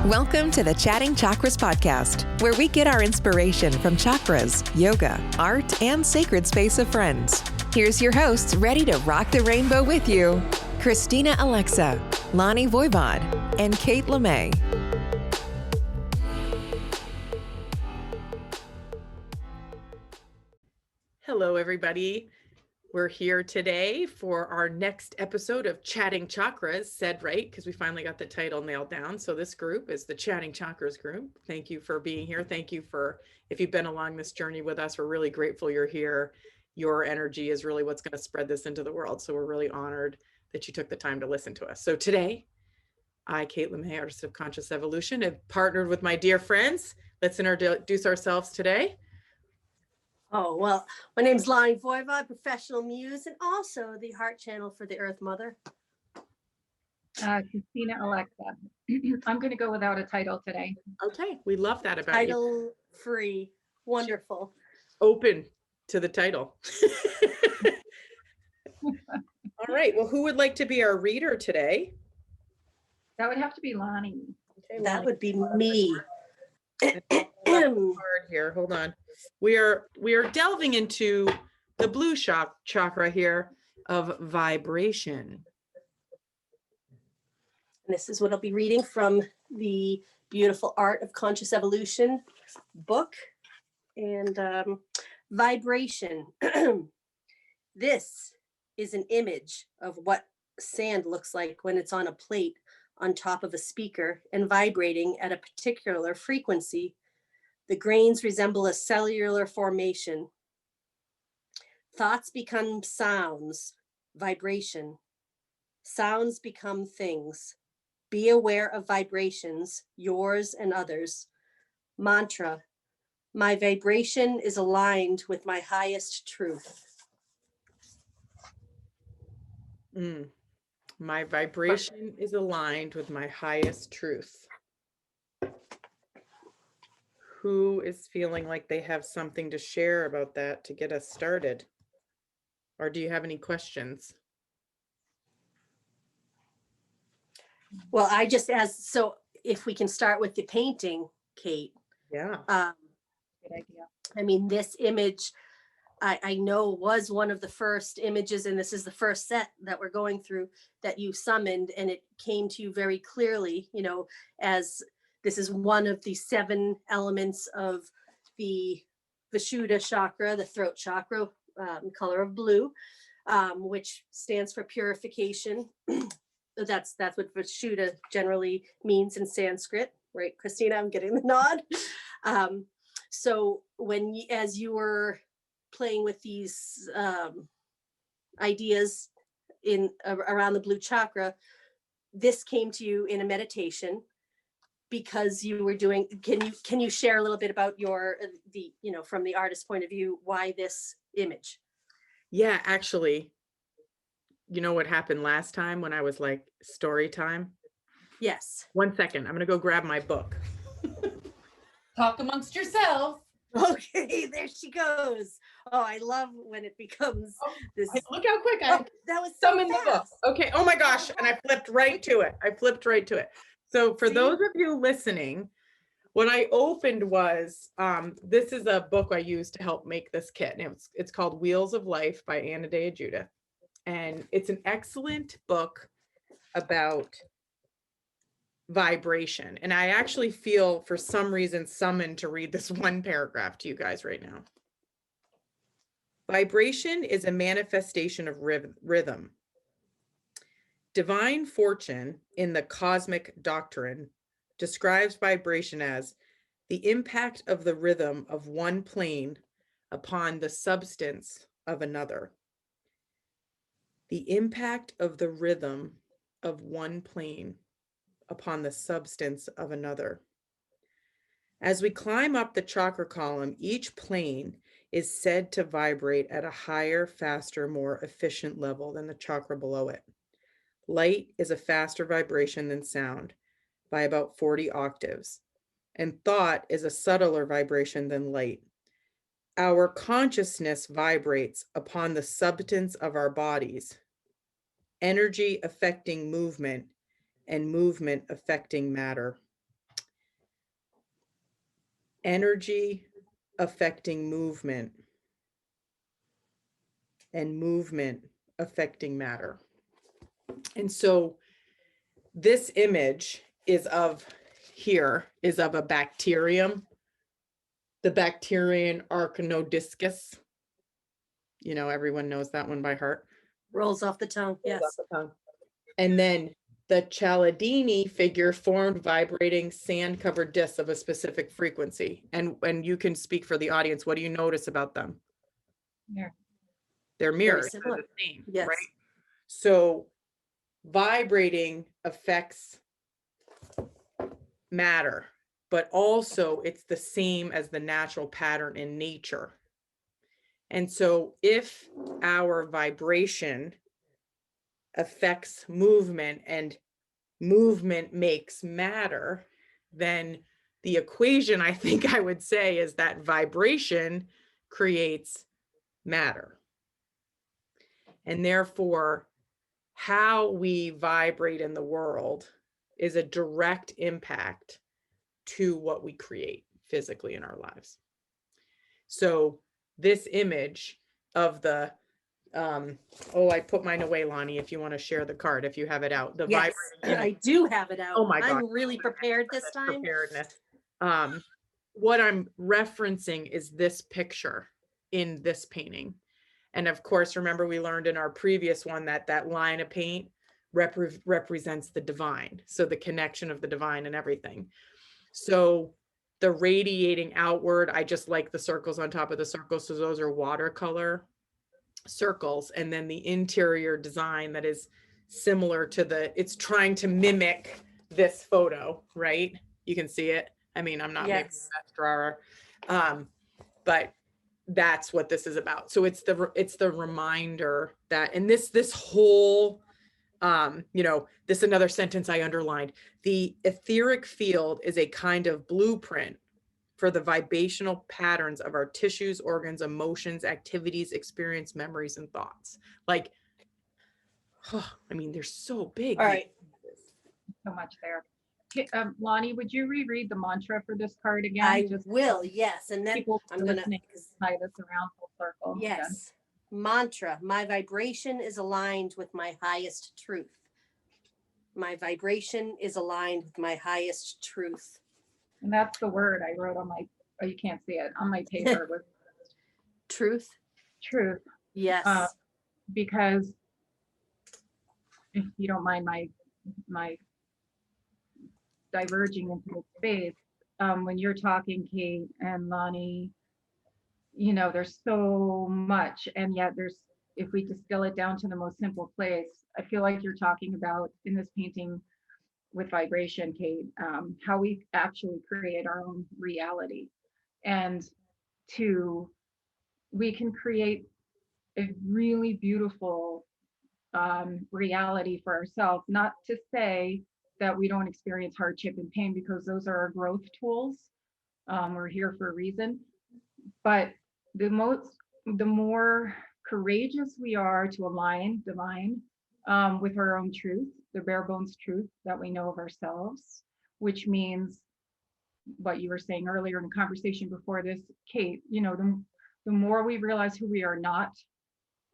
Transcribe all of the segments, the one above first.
Welcome to the Chatting Chakras podcast, where we get our inspiration from chakras, yoga, art, and sacred space of friends. Here's your hosts ready to rock the rainbow with you, Christina Alexa, Lani Voivod, and Kate Lemay. Hello, everybody. We're here today for our next episode of Chatting Chakras, said right, because we finally got the title nailed down. So this group is the Chatting Chakras group. Thank you for being here. Thank you for, if you've been along this journey with us, we're really grateful you're here. Your energy is really what's going to spread this into the world. So we're really honored that you took the time to listen to us. So today, I, Kate Lemay, Artist of Conscious Evolution, have partnered with my dear friends. Let's introduce ourselves today. Oh, well, my name's Lani Voivod, professional muse, and also the heart channel for the Earth Mother. Christina Alexa. I'm going to go without a title today. Okay, we love that about you. Title free. Wonderful. Open to the title. All right, well, who would like to be our reader today? That would have to be Lani. Okay, That would be me. Hard here. Hold on. We are delving into the blue chakra here of vibration. And this is what I'll be reading from the beautiful Art of Conscious Evolution book. And vibration. This is an image of what sand looks like when it's on a plate on top of a speaker and vibrating at a particular frequency. The grains resemble a cellular formation. Thoughts become sounds, vibration. Sounds become things. Be aware of vibrations, yours and others. Mantra, my vibration is aligned with my highest truth. My vibration is aligned with my highest truth. Who is feeling like they have something to share about that to get us started? Or do you have any questions? Well, so if we can start with the painting, Kate. Yeah. Good idea. I mean, this image, I know was one of the first images, and this is the first set that we're going through that you summoned, and it came to you very clearly, as this is one of the 7 elements of the Vishuddha chakra, the throat chakra, color of blue, which stands for purification. That's what Vishuddha generally means in Sanskrit, right, Christina? I'm getting the nod. So as you were playing with these ideas around the blue chakra, this came to you in a meditation. Because you were doing, can you share a little bit about from the artist's point of view, why this image? Yeah, actually, you know what happened last time when I was like, story time? Yes. 1 second, I'm gonna go grab my book. Talk amongst yourselves. Okay, there she goes. Oh, I love when it becomes this. Look how quick that was some so in the book. fast. Okay, oh my gosh, and I flipped right to it. So for those of you listening, what I opened was, this is a book I used to help make this kit. And it's called Wheels of Life by Anna Dea Judith. And it's an excellent book about vibration. And I actually feel for some reason summoned to read this one paragraph to you guys right now. Vibration is a manifestation of rhythm. Divine fortune in the cosmic doctrine describes vibration as the impact of the rhythm of one plane upon the substance of another. The impact of the rhythm of one plane upon the substance of another. As we climb up the chakra column, each plane is said to vibrate at a higher, faster, more efficient level than the chakra below it. Light is a faster vibration than sound by about 40 octaves, and thought is a subtler vibration than light. Our consciousness vibrates upon the substance of our bodies, energy affecting movement and movement affecting matter. energy affecting movement, and movement affecting matter. And so this image is of a bacterium, the bacterium Archaeodiscus. You know, everyone knows that one by heart. Rolls off the tongue. Yes. And then the Cialdini figure formed vibrating sand-covered discs of a specific frequency. And you can speak for the audience. What do you notice about them? Yeah. They're mirrors. They're similar. the same, Yes. right? So vibrating affects matter, but also it's the same as the natural pattern in nature. And so if our vibration affects movement and movement makes matter, then the equation, I think I would say, is that vibration creates matter. And therefore, how we vibrate in the world is a direct impact to what we create physically in our lives. So this image of the I put mine away, Lani, if you want to share the card, if you have it out. The Yes, vibrating I do have it out. Oh my God. I'm really prepared this time. Preparedness. What I'm referencing is this picture in this painting. And of course, remember we learned in our previous one that that line of paint represents the divine. So the connection of the divine and everything. So the radiating outward, I just like the circles on top of the circles. So those are watercolor circles. And then the interior design that is similar to it's trying to mimic this photo, right? You can see it. I mean, I'm not making a best drawer, but that's what this is about. So it's the reminder that, and this whole, this another sentence I underlined, the etheric field is a kind of blueprint for the vibrational patterns of our tissues, organs, emotions, activities, experience, memories, and thoughts. Like, I mean, they're so big. All right. So much there. Lani, would you reread the mantra for this card again? I will, yes. And then I'm going to tie this around full circle. Yes. Again. Mantra. My vibration is aligned with my highest truth. My vibration is aligned with my highest truth. And that's the word I wrote on my, you can't see it, on my paper. With truth. Truth. Yes. Because if you don't mind my diverging into the space, when you're talking, Kate and Lani, there's so much, and yet if we distill it down to the most simple place, I feel like you're talking about in this painting with vibration, Kate, how we actually create our own reality. And we can create a really beautiful reality for ourselves, not to say that we don't experience hardship and pain, because those are our growth tools. We're here for a reason. But the more courageous we are to align divine with our own truth, the bare bones truth that we know of ourselves, which means what you were saying earlier in the conversation before this, Kate, the more we realize who we are not,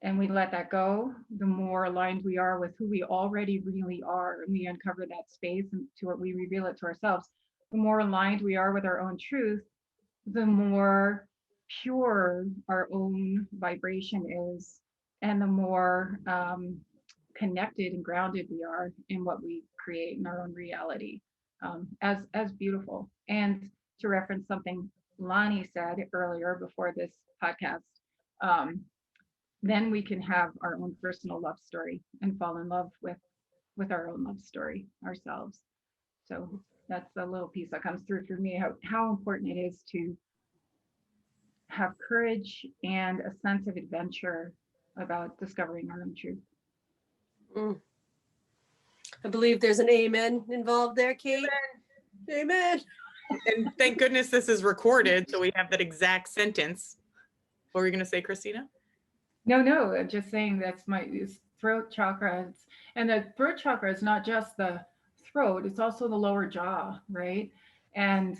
and we let that go, the more aligned we are with who we already really are, and we uncover that space and we reveal it to ourselves. The more aligned we are with our own truth, the more pure our own vibration is, and the more connected and grounded we are in what we create in our own reality, as beautiful. And to reference something Lani said earlier before this podcast, then we can have our own personal love story and fall in love with our own love story ourselves. So that's a little piece that comes through for me, how important it is to have courage and a sense of adventure about discovering our own truth. I believe there's an amen involved there, Kate. Amen. And thank goodness this is recorded, so we have that exact sentence. What were you going to say, Christina? No, I'm just saying that's my throat chakra. And the throat chakra is not just the throat, it's also the lower jaw, right? And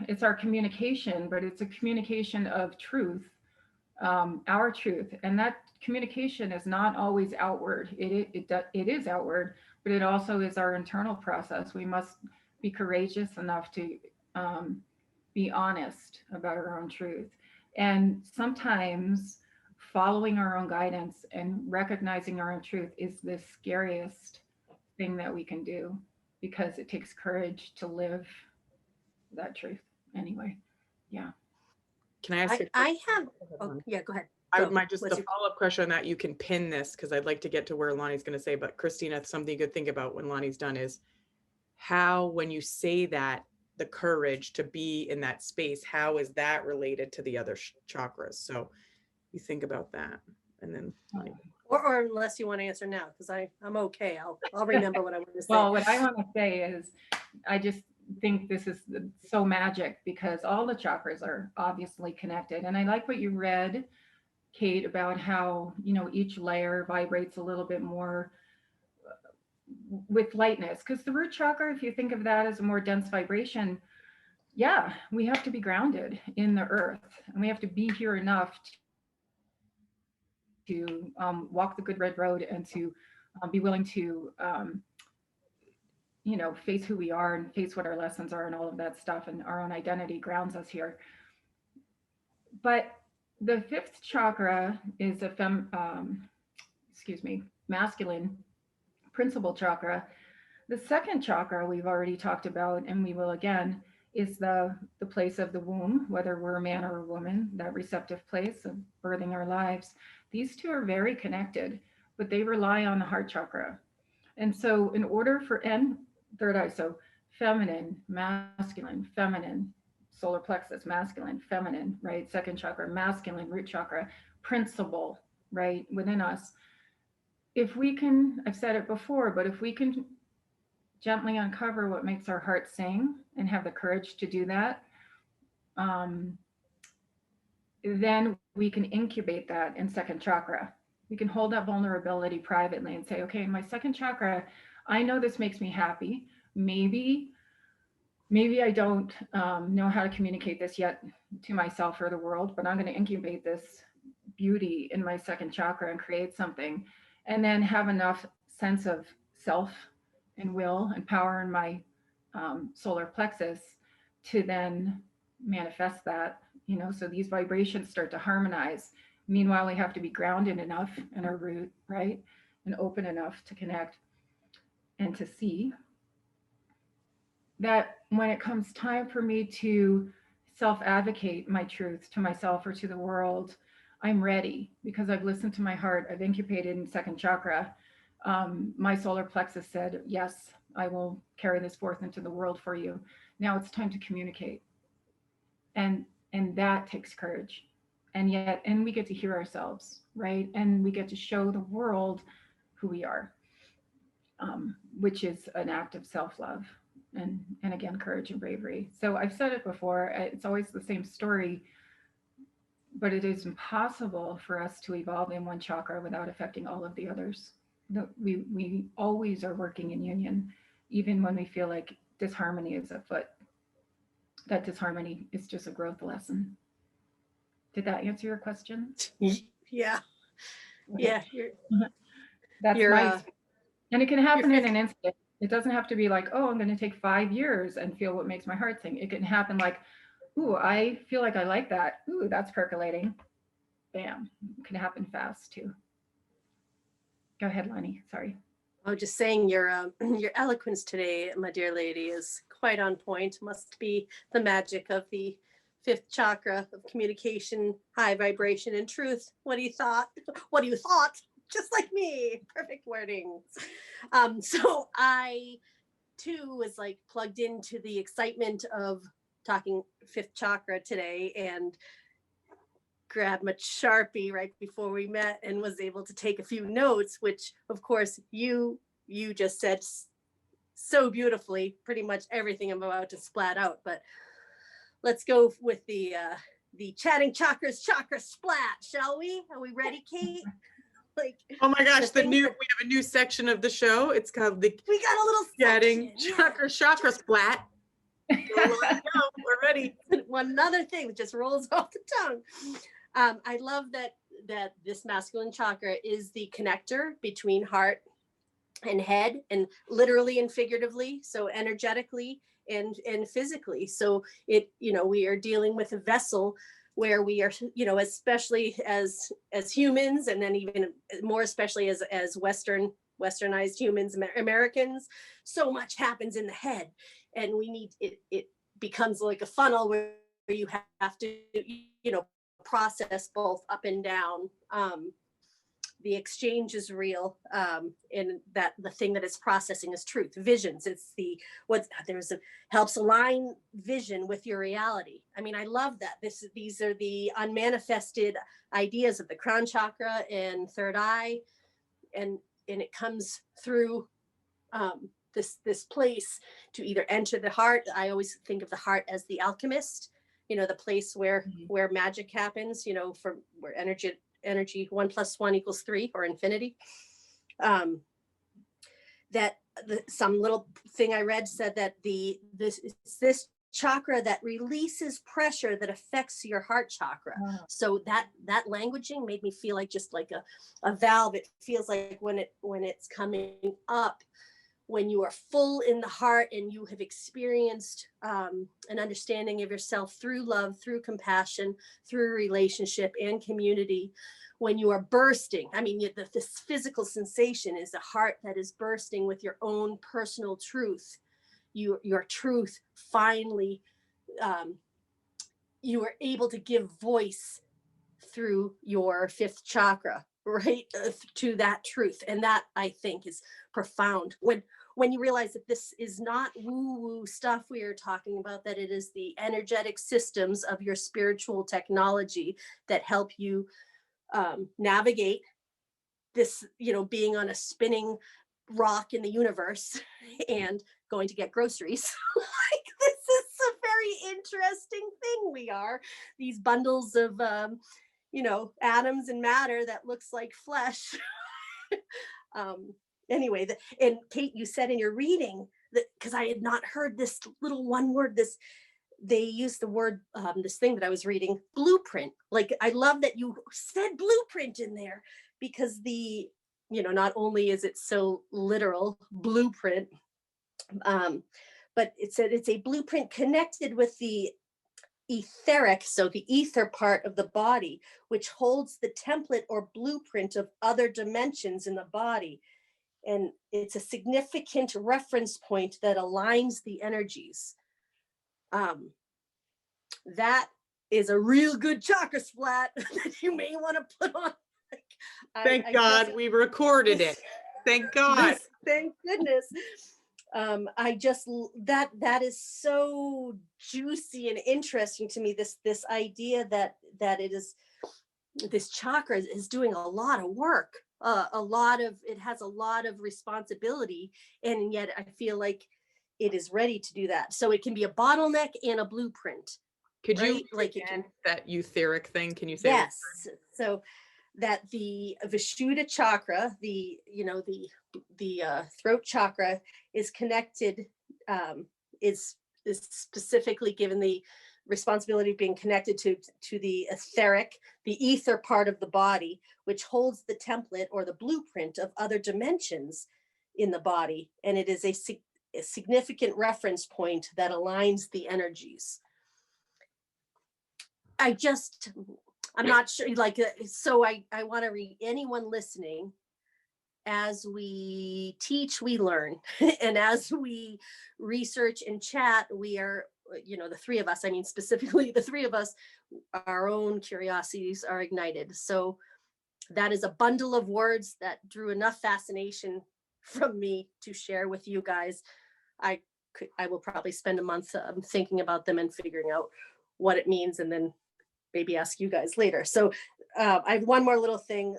it's our communication, but it's a communication of truth, our truth. And that communication is not always outward. It is outward, but it also is our internal process. We must be courageous enough to be honest about our own truth. And sometimes following our own guidance and recognizing our own truth is the scariest thing that we can do, because it takes courage to live that truth. Anyway, yeah. Can I ask you? I have, oh, yeah, go ahead. I Go. might just What's a your- follow-up question on that. You can pin this because I'd like to get to where Lonnie's going to say, but Christina, something you could think about when Lonnie's done is how, when you say that, the courage to be in that space, how is that related to the other chakras? So you think about that, and then Lonnie. or unless you want to answer now, because I'm okay. I'll remember what I want to say. Well, what I want to say is, I just think this is so magic because all the chakras are obviously connected. And I like what you read, Kate, about how, each layer vibrates a little bit more with lightness. Because the root chakra, if you think of that as a more dense vibration, yeah, we have to be grounded in the earth, and we have to be here enough to walk the good red road, and to be willing to face who we are and face what our lessons are and all of that stuff, and our own identity grounds us here. But the fifth chakra is a masculine principal chakra. The second chakra we've already talked about, and we will again, is the place of the womb, whether we're a man or a woman, that receptive place of birthing our lives. These two are very connected, but they rely on the heart chakra. And so in order and third eye, so feminine, masculine, feminine, solar plexus, masculine, feminine, right? Second chakra, masculine, root chakra, principle, right? Within us. If we can, I've said it before, but if we can gently uncover what makes our heart sing and have the courage to do that, then we can incubate that in second chakra. We can hold that vulnerability privately and say, okay, in my second chakra, I know this makes me happy. Maybe I don't know how to communicate this yet to myself or the world, but I'm going to incubate this beauty in my second chakra and create something, and then have enough sense of self and will and power in my solar plexus to then manifest that, so these vibrations start to harmonize. Meanwhile, we have to be grounded enough in our root, right? And open enough to connect and to see that when it comes time for me to self-advocate my truth to myself or to the world, I'm ready because I've listened to my heart. I've incubated in second chakra. My solar plexus said, yes, I will carry this forth into the world for you. Now it's time to communicate. And that takes courage. And we get to hear ourselves, right? And we get to show the world who we are, which is an act of self-love. And again, courage and bravery. So I've said it before, it's always the same story, but it is impossible for us to evolve in one chakra without affecting all of the others. We always are working in union, even when we feel like disharmony is afoot. That disharmony is just a growth lesson. Did that answer your question? Yeah. Okay. Yeah. That's nice. And it can happen in an instant. It doesn't have to be like, oh, I'm going to take 5 years and feel what makes my heart sing. It can happen like, ooh, I feel like I like that. Ooh, that's percolating. Bam. It can happen fast too. Go ahead, Lani. Sorry. I was just saying your eloquence today, my dear lady, is quite on point. Must be the magic of the fifth chakra of communication, high vibration, and truth. What do you thought? What do you thought? Just like me. Perfect wording. So I too was like plugged into the excitement of talking fifth chakra today, and grabbed my Sharpie right before we met and was able to take a few notes, which of course you just said so beautifully, pretty much everything I'm about to splat out. But let's go with the chatting chakras chakra splat, shall we? Are we ready, Kate? Like, oh my gosh, we have a new section of the show. It's called the we got a little chatting section. chakra splat. We're ready. One other thing that just rolls off the tongue. I love that this masculine chakra is the connector between heart and head, and literally and figuratively, so energetically and physically. So it, we are dealing with a vessel where we are, especially as humans, and then even more especially as westernized humans, Americans, so much happens in the head, and we need it becomes like a funnel where you have to process both up and down. The exchange is real, and that the thing that it's processing is truth, visions. It's helps align vision with your reality. I mean, I love that. These are the unmanifested ideas of the crown chakra and third eye, and it comes through this place to either enter the heart. I always think of the heart as the alchemist, the place where magic happens, from where energy 1 + 1 = 3, or infinity. Some little thing I read said that this chakra that releases pressure that affects your heart chakra. Oh. So that languaging made me feel like just like a valve. It feels like when it's coming up, when you are full in the heart and you have experienced an understanding of yourself through love, through compassion, through relationship and community, when you are bursting, I mean, this physical sensation is a heart that is bursting with your own personal truth. Your truth finally, you are able to give voice through your 5th chakra, right, to that truth. And that, I think, is profound when you realize that this is not woo-woo stuff we are talking about, that it is the energetic systems of your spiritual technology that help you navigate this, being on a spinning rock in the universe and going to get groceries. Like, this is a very interesting thing. We are these bundles of atoms and matter that looks like flesh. Anyway, and Kate, you said in your reading that, because I had not heard this little one word, they used the word, this thing that I was reading, blueprint. Like, I love that you said blueprint in there, because not only is it so literal, blueprint, but it said it's a blueprint connected with the etheric, so the ether part of the body, which holds the template or blueprint of other dimensions in the body. And it's a significant reference point that aligns the energies. That is a real good chakra splat that you may want to put on. Thank God we recorded it. Thank God. Thank goodness. That is so juicy and interesting to me. This idea that it is, this chakra is doing a lot of work. It has a lot of responsibility, and yet I feel like it is ready to do that. So it can be a bottleneck and a blueprint. Could right? you like it can, that etheric thing? Can you say? Yes. So that the Vishuddha chakra, the throat chakra, is connected, is specifically given the responsibility of being connected to the etheric, the ether part of the body, which holds the template or the blueprint of other dimensions in the body. And it is a significant reference point that aligns the energies. I'm not sure, so I want to read anyone listening. As we teach, we learn. And as we research and chat, we are, the three of us, I mean, specifically the three of us, our own curiosities are ignited. So that is a bundle of words that drew enough fascination from me to share with you guys. I will probably spend a month thinking about them and figuring out what it means, and then maybe ask you guys later. So I have one more little thing.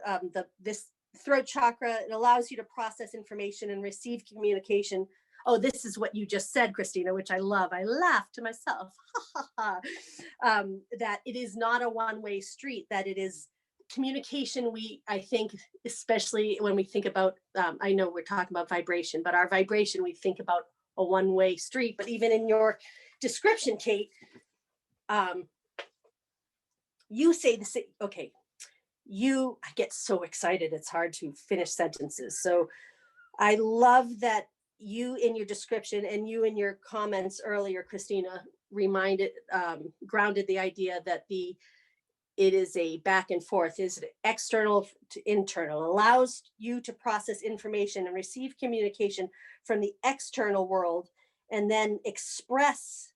This throat chakra, it allows you to process information and receive communication. Oh, this is what you just said, Christina, which I love. I laughed to myself. That it is not a one-way street, that it is communication. I think, especially when we think about, I know we're talking about vibration, but our vibration, we think about a one-way street. But even in your description, Kate, you say the same. Okay, I get so excited, it's hard to finish sentences. So I love that you in your description and you in your comments earlier, Christina, grounded the idea that it is a back and forth, is it external to internal, allows you to process information and receive communication from the external world, and then express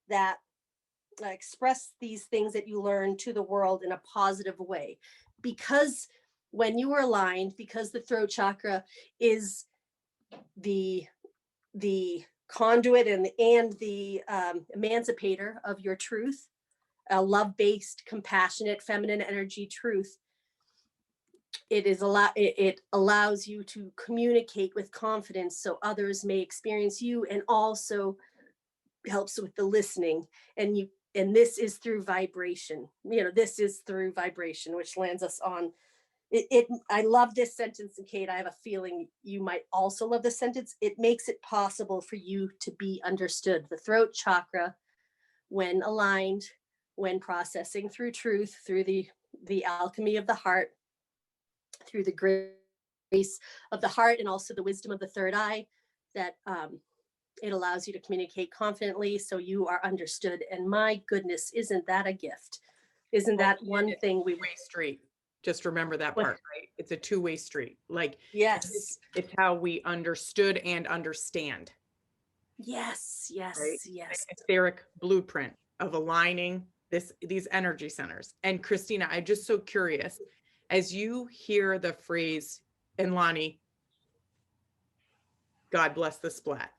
these things that you learn to the world in a positive way. Because when you are aligned, because the throat chakra is the conduit and the emancipator of your truth, a love-based, compassionate, feminine energy truth, it allows you to communicate with confidence so others may experience you, and also helps with the listening. And this is through vibration. This is through vibration, which lands us on it. I love this sentence, and Kate, I have a feeling you might also love this sentence. It makes it possible for you to be understood. The throat chakra, when aligned, when processing through truth, through the alchemy of the heart, through the grace of the heart, and also the wisdom of the third eye, that it allows you to communicate confidently so you are understood. And my goodness, isn't that a gift? Isn't that one thing we two-way street? Just remember that What? part, right? It's a two-way street. Like, Yes. it's how we understood and understand, Yes. right? Yes. An etheric blueprint of aligning these energy centers. And Christina, I'm just so curious, as you hear the phrase, and Lani, God bless the splat.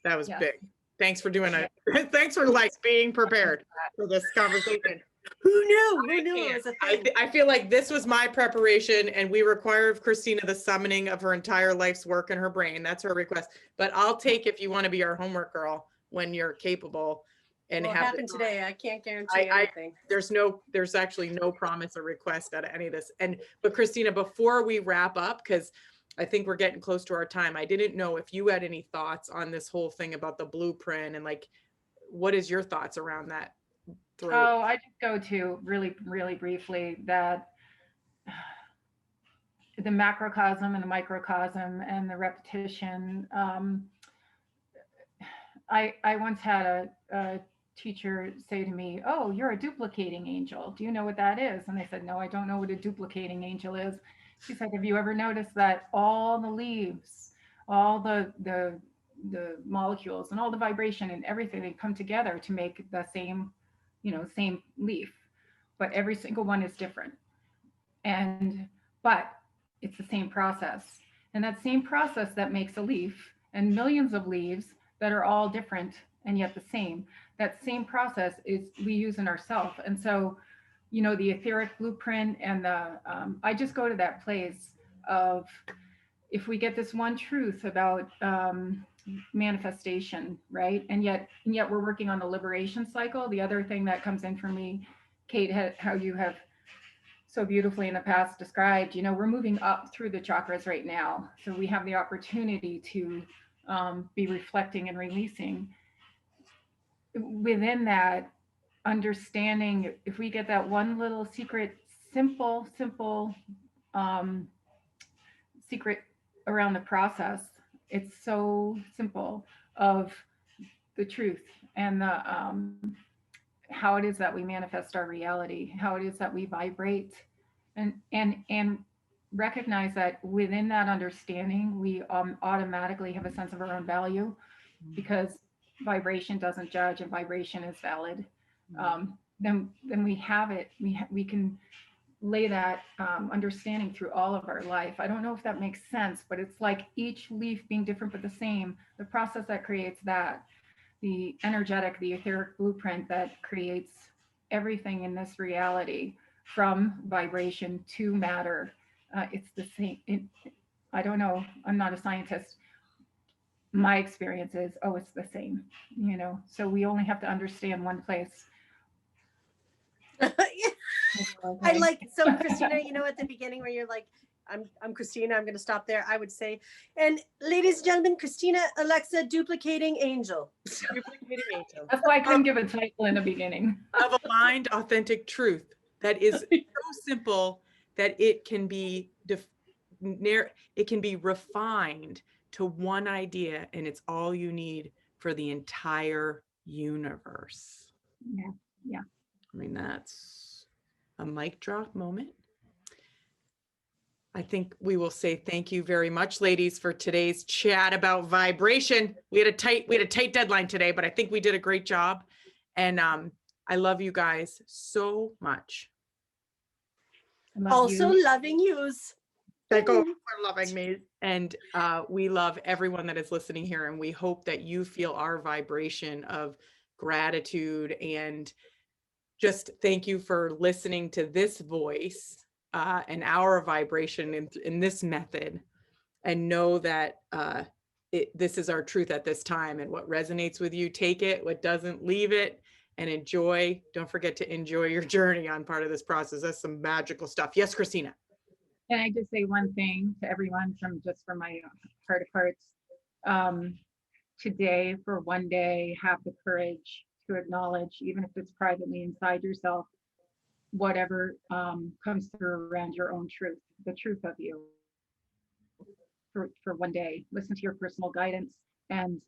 That was Yes. big. Thanks for doing it. Thanks for being prepared for this conversation. Who knew it was a thing? I feel like this was my preparation, and we require of Christina the summoning of her entire life's work in her brain. That's her request. But I'll take, if you want to be our homework girl when you're capable. And What happened today? I can't guarantee anything. There's actually no promise or request out of any of this. But Christina, before we wrap up, because I think we're getting close to our time, I didn't know if you had any thoughts on this whole thing about the blueprint, and what is your thoughts around that? Oh, I just go to really, really briefly that the macrocosm and the microcosm and the repetition. I once had a teacher say to me, "Oh, you're a duplicating angel. Do you know what that is?" And I said, "No, I don't know what a duplicating angel is." She said, "Have you ever noticed that all the leaves, all the molecules and all the vibration and everything, they come together to make the same, same leaf, but every single one is different. But it's the same process. And that same process that makes a leaf and millions of leaves that are all different and yet the same, that same process is we use in ourselves." And so, the etheric blueprint and I just go to that place of, if we get this one truth about manifestation, right? And yet we're working on the liberation cycle. The other thing that comes in for me, Kate, how you have so beautifully in the past described, we're moving up through the chakras right now. So we have the opportunity to be reflecting and releasing. Within that understanding, if we get that one little secret, simple secret around the process, it's so simple, of the truth and the how it is that we manifest our reality, how it is that we vibrate, and recognize that within that understanding, we automatically have a sense of our own value, because vibration doesn't judge and vibration is valid. Then we have it. We can lay that understanding through all of our life. I don't know if that makes sense, but it's like each leaf being different but the same. The process that creates that, the energetic, the etheric blueprint that creates everything in this reality, from vibration to matter. It's the same. I don't know. I'm not a scientist. My experience is, it's the same, so we only have to understand one place. I like, so Christina, at the beginning where you're like, I'm Christina. I'm going to stop there. I would say, and ladies and gentlemen, Christina Alexa, duplicating angel. Duplicating angel. That's why I couldn't give a title in the beginning. Of aligned, authentic truth that is so simple that it can be refined to one idea, and it's all you need for the entire universe. Yeah. I mean, that's a mic drop moment. I think we will say thank you very much, ladies, for today's chat about vibration. We had a tight deadline today, but I think we did a great job. And I love you guys so much. Also loving yous. Thank you for loving me. And we love everyone that is listening here. And we hope that you feel our vibration of gratitude, and just thank you for listening to this voice and our vibration in this method, and know that this is our truth at this time, and what resonates with you, take it, what doesn't, leave it, and enjoy. Don't forget to enjoy your journey on part of this process. That's some magical stuff. Yes, Christina. Can I just say one thing to everyone from my heart of hearts? Today, for one day, have the courage to acknowledge, even if it's privately inside yourself, whatever comes through around your own truth, the truth of you. For one day, listen to your personal guidance and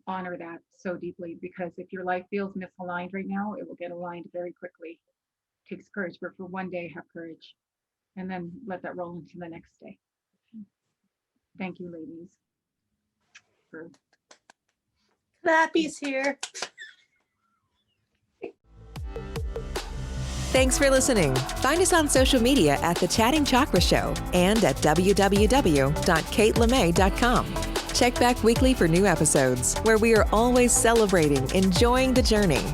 honor that so deeply, because if your life feels misaligned right now, it will get aligned very quickly. It takes courage, but for one day, have courage, and then let that roll into the next day. Thank you, ladies. Clappy's here. Thanks for listening. Find us on social media at The Chatting Chakra Show and at www.katelemay.com. Check back weekly for new episodes, where we are always celebrating enjoying the journey.